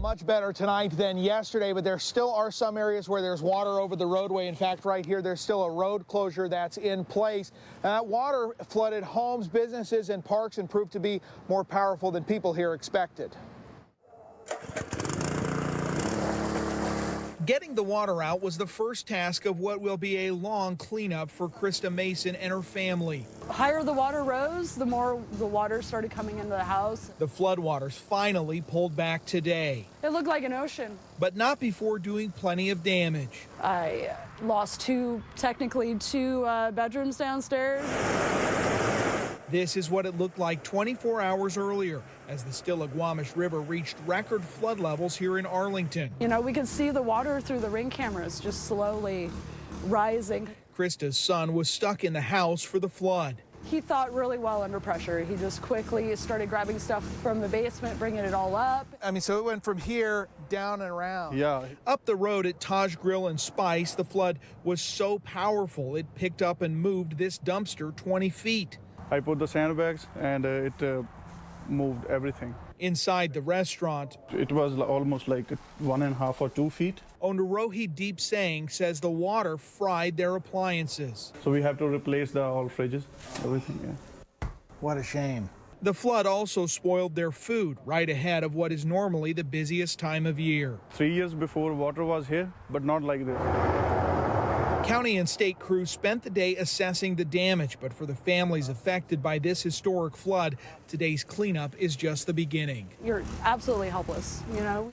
much better tonight than yesterday, but there still are some areas where there's water over the roadway. In fact, right here, there's still a road closure that's in place. That water flooded homes, businesses, and parks and proved to be more powerful than people here expected. Getting the water out was the first task of what will be a long cleanup for Krista Mason and her family. The higher the water rose, the more the water started coming into the house. The floodwaters finally pulled back today. It looked like an ocean. But not before doing plenty of damage. I lost technically two bedrooms downstairs. This is what it looked like 24 hours earlier as the Stillaguamish River reached record flood levels here in Arlington. You know, we could see the water through the ring cameras just slowly rising. Krista's son was stuck in the house for the flood. He thought really well under pressure. He just quickly started grabbing stuff from the basement, bringing it all up. I mean, so it went from here down and around. Yeah. Up the road at Taj Grill and Spice, the flood was so powerful it picked up and moved this dumpster 20 feet. I put the sandbags and it moved everything. Inside the restaurant, it was almost like 1.5 or 2 feet. owner Rohit Deep Singh says the water fried their appliances. So we have to replace all fridges, everything. Yeah. What a shame. The flood also spoiled their food right ahead of what is normally the busiest time of year. 3 years before, water was here, but not like this. County and state crews spent the day assessing the damage, but for the families affected by this historic flood, today's cleanup is just the beginning. You're absolutely helpless, you know.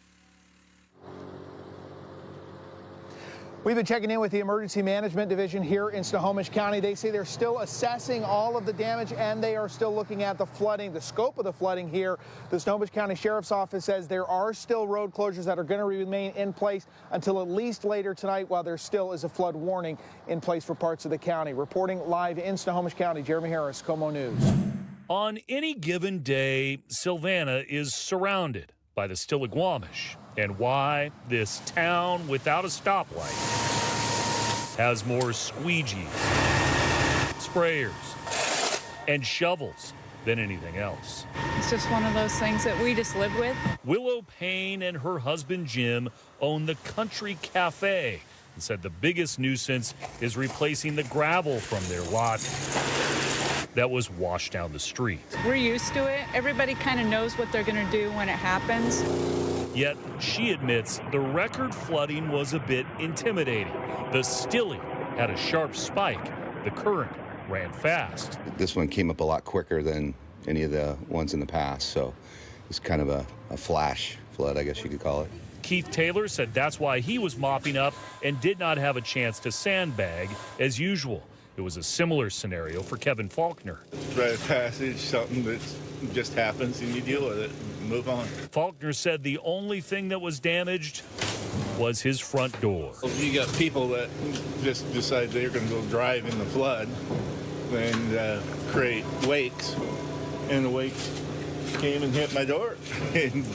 We've been checking in with the Emergency Management Division here in Snohomish County. They say they're still assessing all of the damage and they are still looking at the flooding, the scope of the flooding here. The Snohomish County Sheriff's Office says there are still road closures that are going to remain in place until at least later tonight, while there still is a flood warning in place for parts of the county. Reporting live in Snohomish County, Jeremy Harris, KOMO News. On any given day, Silvana is surrounded by the Stillaguamish. And why this town without a stoplight has more squeegees, sprayers, and shovels than anything else. It's just one of those things that we just live with. Willow Payne and her husband Jim own the Country Cafe and said the biggest nuisance is replacing the gravel from their lot that was washed down the street. We're used to it. Everybody kind of knows what they're going to do when it happens. Yet she admits the record flooding was a bit intimidating. The Stilly had a sharp spike. The current ran fast. This one came up a lot quicker than any of the ones in the past, so it's kind of a flash flood, I guess you could call it. Keith Taylor said that's why he was mopping up and did not have a chance to sandbag as usual. It was a similar scenario for Kevin Faulkner. Rite of passage, something that just happens and you deal with it and move on. Faulkner said the only thing that was damaged was his front door. You got people that just decide they're going to go drive in the flood and create wakes, and the wakes came and hit my door and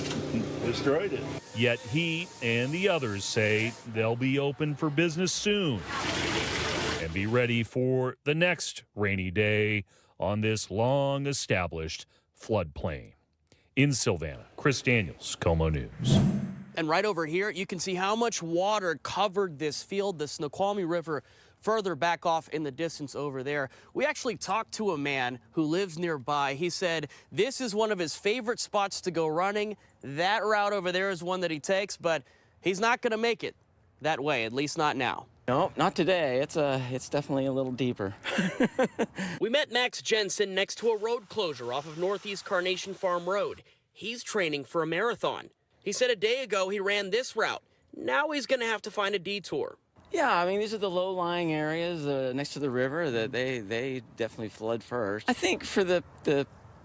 destroyed it. Yet he and the others say they'll be open for business soon and be ready for the next rainy day on this long-established floodplain. In Silvana, Chris Daniels, KOMO News. And right over here, you can see how much water covered this field, the Snoqualmie River, further back off in the distance over there. We actually talked to a man who lives nearby. He said this is one of his favorite spots to go running. That route over there is one that he takes, but he's not going to make it that way, at least not now. No, not today. It's definitely a little deeper. We met Max Jensen next to a road closure off of Northeast Carnation Farm Road. He's training for a marathon. He said a day ago he ran this route. Now he's going to have to find a detour. Yeah, I mean, these are the low-lying areas next to the river that they definitely flood first. I think for the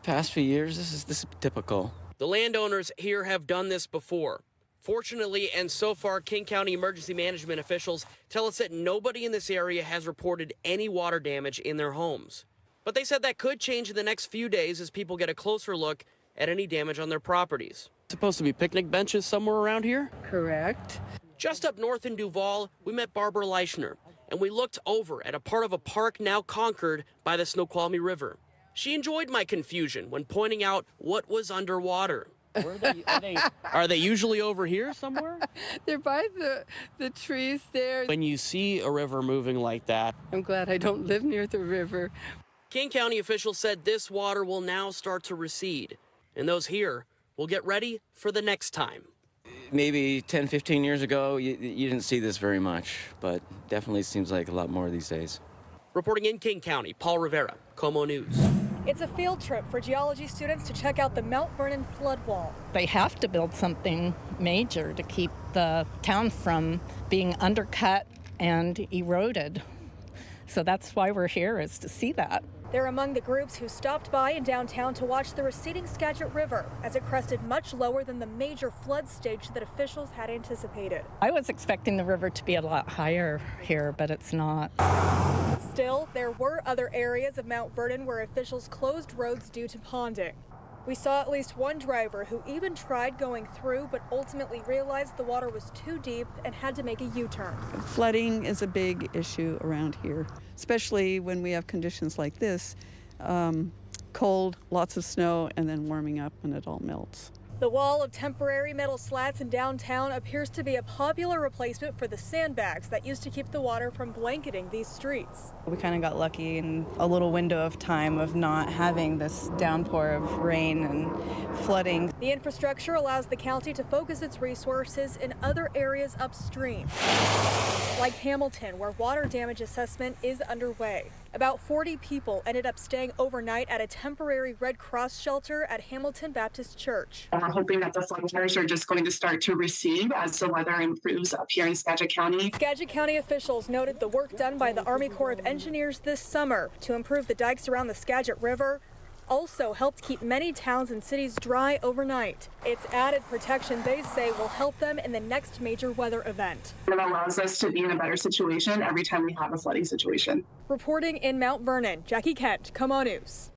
past few years, this is typical. The landowners here have done this before. Fortunately, and so far, King County emergency management officials tell us that nobody in this area has reported any water damage in their homes. But they said that could change in the next few days as people get a closer look at any damage on their properties. Supposed to be picnic benches somewhere around here? Correct. Just up north in Duval, we met Barbara Leichner, and we looked over at a part of a park now conquered by the Snoqualmie River. She enjoyed my confusion when pointing out what was underwater. Are they usually over here somewhere? They're by the trees there. When you see a river moving like that, I'm glad I don't live near the river. King County officials said this water will now start to recede, and those here will get ready for the next time. Maybe 10, 15 years ago, you didn't see this very much, but definitely seems like a lot more these days. Reporting in King County, Paul Rivera, KOMO News. It's a field trip for geology students to check out the Mount Vernon flood wall. They have to build something major to keep the town from being undercut and eroded. So that's why we're here, is to see that. They're among the groups who stopped by in downtown to watch the receding Skagit River as it crested much lower than the major flood stage that officials had anticipated. I was expecting the river to be a lot higher here, but it's not. Still, there were other areas of Mount Vernon where officials closed roads due to ponding. We saw at least one driver who even tried going through, but ultimately realized the water was too deep and had to make a U-turn. Flooding is a big issue around here, especially when we have conditions like this. Cold, lots of snow, and then warming up when it all melts. The wall of temporary metal slats in downtown appears to be a popular replacement for the sandbags that used to keep the water from blanketing these streets. We kind of got lucky in a little window of time of not having this downpour of rain and flooding. The infrastructure allows the county to focus its resources in other areas upstream, like Hamilton, where water damage assessment is underway. About 40 people ended up staying overnight at a temporary Red Cross shelter at Hamilton Baptist Church. We're hoping that the flood waters are just going to start to recede as the weather improves up here in Skagit County. Skagit County officials noted the work done by the Army Corps of Engineers this summer to improve the dikes around the Skagit River also helped keep many towns and cities dry overnight. Its added protection, they say, will help them in the next major weather event. It allows us to be in a better situation every time we have a flooding situation. Reporting in Mount Vernon, Jackie Kent, KOMO News.